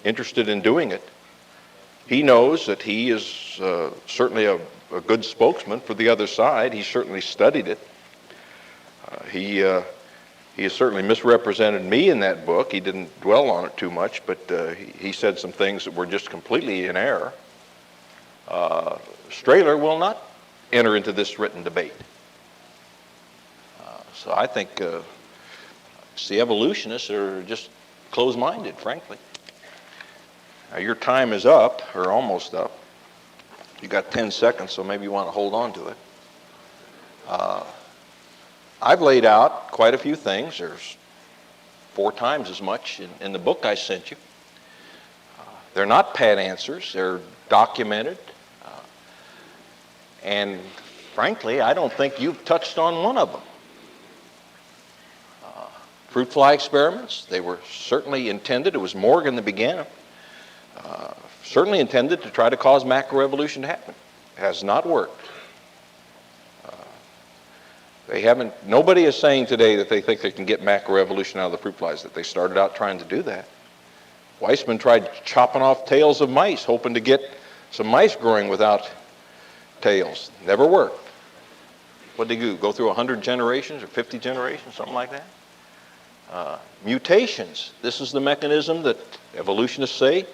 Speaker 4: interested in doing it. He knows that he is certainly a good spokesman for the other side. He certainly studied it. He has certainly misrepresented me in that book. He didn't dwell on it too much, but he said some things that were just completely in error. Strahler will not enter into this written debate. So I think the evolutionists are just closed-minded, frankly. Now, your time is up, or almost up. You got 10 seconds, so maybe you want to hold on to it. I've laid out quite a few things. There's 4 times as much in the book I sent you. They're not pat answers. They're documented. And frankly, I don't think you've touched on one of them. Fruit fly experiments, they were certainly intended, it was Morgan that began them, certainly intended to try to cause macroevolution to happen. It has not worked. Nobody is saying today that they think they can get macroevolution out of the fruit flies, that they started out trying to do that. Weissman tried chopping off tails of mice, hoping to get some mice growing without tails. Never worked. What did they do? Go through 100 generations or 50 generations, something like that? Mutations. This is the mechanism that evolutionists say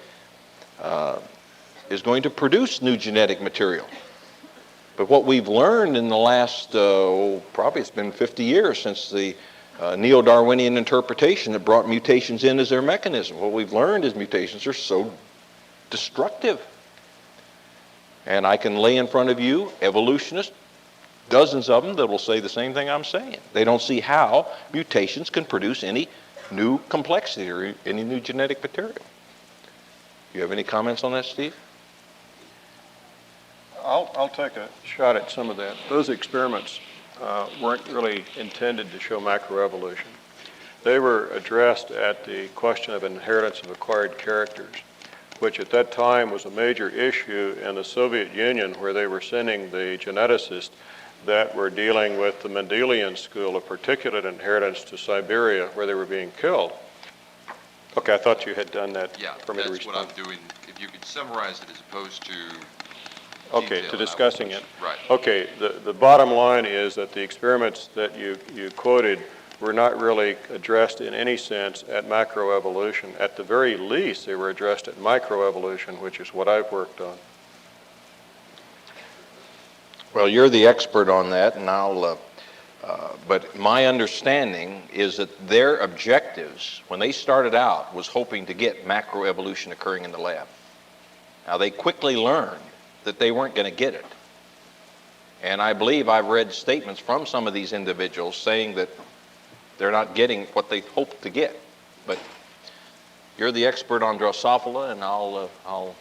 Speaker 4: is going to produce new genetic material. But what we've learned in the last, probably it's been 50 years since the neo-Darwinian interpretation that brought mutations in as their mechanism. What we've learned is mutations are so destructive. And I can lay in front of you evolutionists, dozens of them, that will say the same thing I'm saying. They don't see how mutations can produce any new complexity or any new genetic material. You have any comments on that, Steve?
Speaker 5: I'll take a shot at some of that. Those experiments weren't really intended to show macroevolution. They were addressed at the question of inheritance of acquired characters, which at that time was a major issue in the Soviet Union, where they were sending the geneticists that were dealing with the Mendelian school of particulate inheritance to Siberia, where they were being killed. Okay, I thought you had done that for me to respond.
Speaker 2: Yeah, that's what I'm doing. If you could summarize it as opposed to
Speaker 5: Okay, to discussing it.
Speaker 2: Right.
Speaker 5: Okay, the bottom line is that the experiments that you quoted were not really addressed in any sense at macroevolution. At the very least, they were addressed at microevolution, which is what I've worked on.
Speaker 4: Well, you're the expert on that, and but my understanding is that their objectives, when they started out, was hoping to get macroevolution occurring in the lab. Now, they quickly learned that they weren't going to get it. And I believe I've read statements from some of these individuals saying that they're not getting what they hoped to get. But you're the expert on Drosophila, and I'll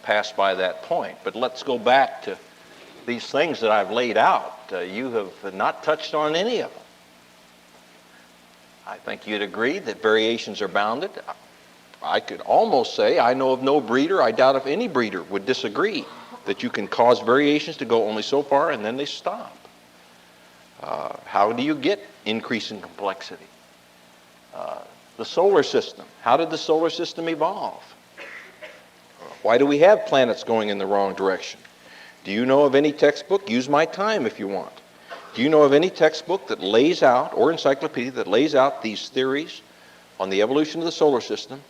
Speaker 4: pass by that point. But let's go back to these things that I've laid out. You have not touched on any of them. I think you'd agree that variations are bounded. I could almost say I know of no breeder, I doubt if any breeder would disagree, that you can cause variations to go only so far and then they stop. How do you get increase in complexity? The solar system. How did the solar system evolve? Why do we have planets going in the wrong direction? Do you know of any textbook? Use my time if you want. Do you know of any textbook that lays out, or encyclopedia that lays out these theories on the evolution of the solar system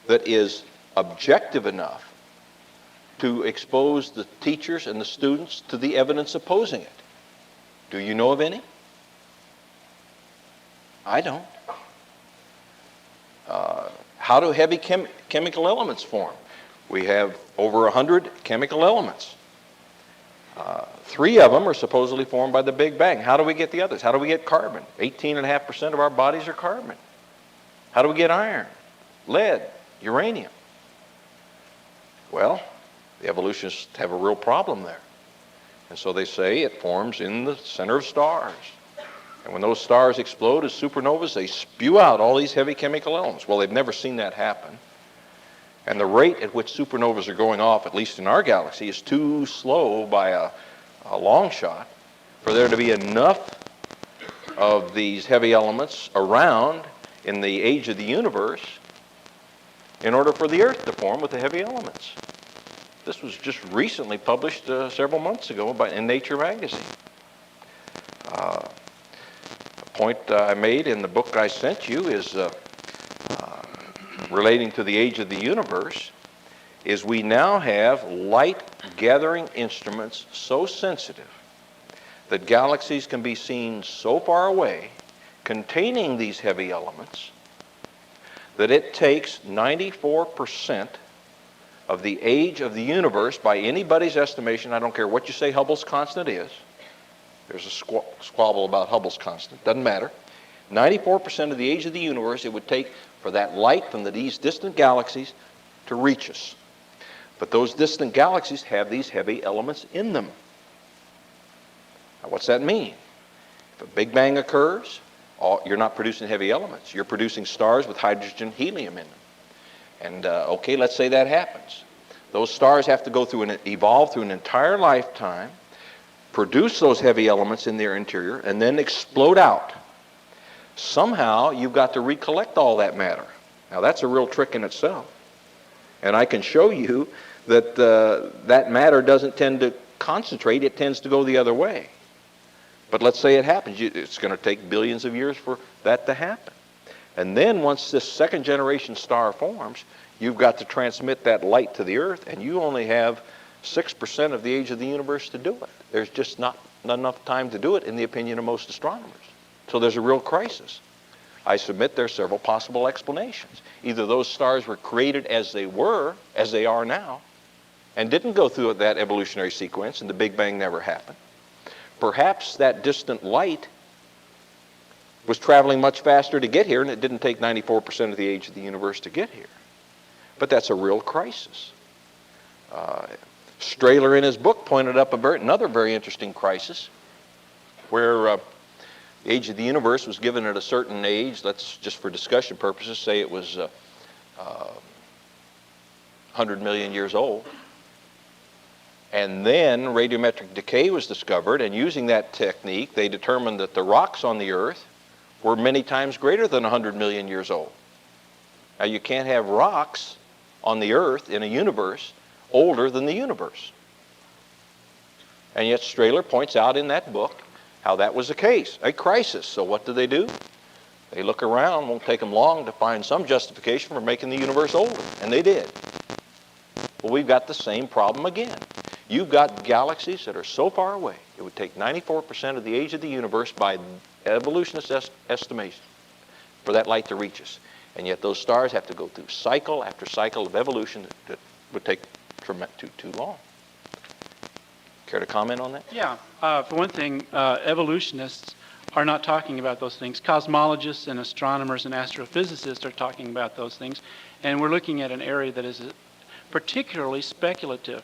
Speaker 4: that is objective enough to expose the teachers and the students to the evidence opposing it? Do you know of any? I don't. How do heavy chemical elements form? We have over 100 chemical elements. 3 of them are supposedly formed by the Big Bang. How do we get the others? How do we get carbon? 18.5% of our bodies are carbon. How do we get iron, lead, uranium? Well, the evolutionists have a real problem there. And so they say it forms in the center of stars. And when those stars explode as supernovas, they spew out all these heavy chemical elements. Well, they've never seen that happen. And the rate at which supernovas are going off, at least in our galaxy, is too slow by a long shot for there to be enough of these heavy elements around in the age of the universe in order for the Earth to form with the heavy elements. This was just recently published several months ago in Nature magazine. A point I made in the book I sent you is relating to the age of the universe, is we now have light gathering instruments so sensitive that galaxies can be seen so far away containing these heavy elements that it takes 94% of the age of the universe, by anybody's estimation. I don't care what you say Hubble's constant is. There's a squabble about Hubble's constant. Doesn't matter. 94% of the age of the universe it would take for that light from these distant galaxies to reach us. But those distant galaxies have these heavy elements in them. Now, what's that mean? If a Big Bang occurs, you're not producing heavy elements. You're producing stars with hydrogen, helium in them. And okay, let's say that happens. Those stars have to go through evolve through an entire lifetime, produce those heavy elements in their interior, and then explode out. Somehow, you've got to recollect all that matter. Now, that's a real trick in itself. And I can show you that that matter doesn't tend to concentrate, it tends to go the other way. But let's say it happens. It's going to take billions of years for that to happen. And then once this second generation star forms, you've got to transmit that light to the Earth, and you only have 6% of the age of the universe to do it. There's just not enough time to do it, in the opinion of most astronomers. So there's a real crisis. I submit there are several possible explanations. Either those stars were created as they are now, and didn't go through that evolutionary sequence and the Big Bang never happened. Perhaps that distant light was traveling much faster to get here, and it didn't take 94% of the age of the universe to get here. But that's a real crisis. Strahler in his book pointed up another very interesting crisis where the age of the universe was given at a certain age. Let's just for discussion purposes say it was 100 million years old. And then radiometric decay was discovered, and using that technique, they determined that the rocks on the Earth were many times greater than 100 million years old. Now, you can't have rocks on the Earth in a universe older than the universe. And yet Strahler points out in that book how that was the case, a crisis. So what do? They look around, won't take them long to find some justification for making the universe older, and they did. Well, we've got the same problem again. You've got galaxies that are so far away, it would take 94% of the age of the universe by evolutionist estimation for that light to reach us. And yet those stars have to go through cycle after cycle of evolution that would take too long. Care to comment on that?
Speaker 3: Yeah. For one thing, evolutionists are not talking about those things. Cosmologists and astronomers and astrophysicists are talking about those things. And we're looking at an area that is particularly speculative.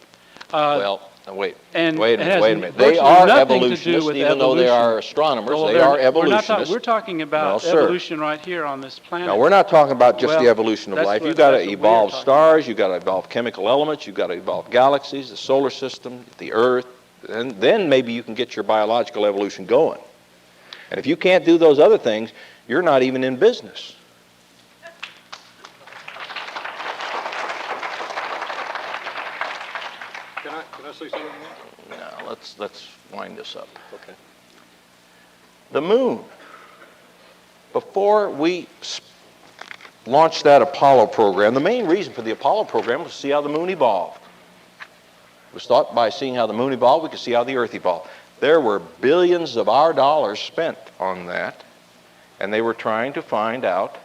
Speaker 4: Well, wait a
Speaker 3: and
Speaker 4: minute. They are evolutionists, even though they are astronomers.
Speaker 3: Well,
Speaker 4: they are evolutionists.
Speaker 3: We're talking about evolution right here on this planet.
Speaker 4: No, we're not talking about just the evolution of life. You've got to evolve stars, you've got to evolve chemical elements, you've got to evolve galaxies, the solar system, the Earth, and then maybe you can get your biological evolution going. And if you can't do those other things, you're not even in business.
Speaker 5: Can I say something more?
Speaker 4: Now, let's wind this up.
Speaker 5: Okay.
Speaker 4: The moon. Before we launched that Apollo program, the main reason for the Apollo program was to see how the moon evolved. It was thought by seeing how the moon evolved, we could see how the Earth evolved. There were billions of our dollars spent on that, and they were trying to find out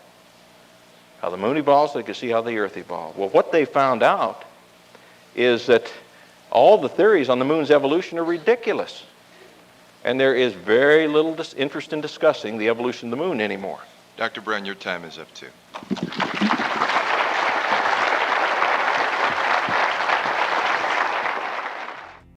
Speaker 4: how the moon evolves so they could see how the Earth evolved. Well, what they found out is that all the theories on the moon's evolution are ridiculous. And there is very little interest in discussing the evolution of the moon anymore.
Speaker 2: Dr. Brown, your time is up too.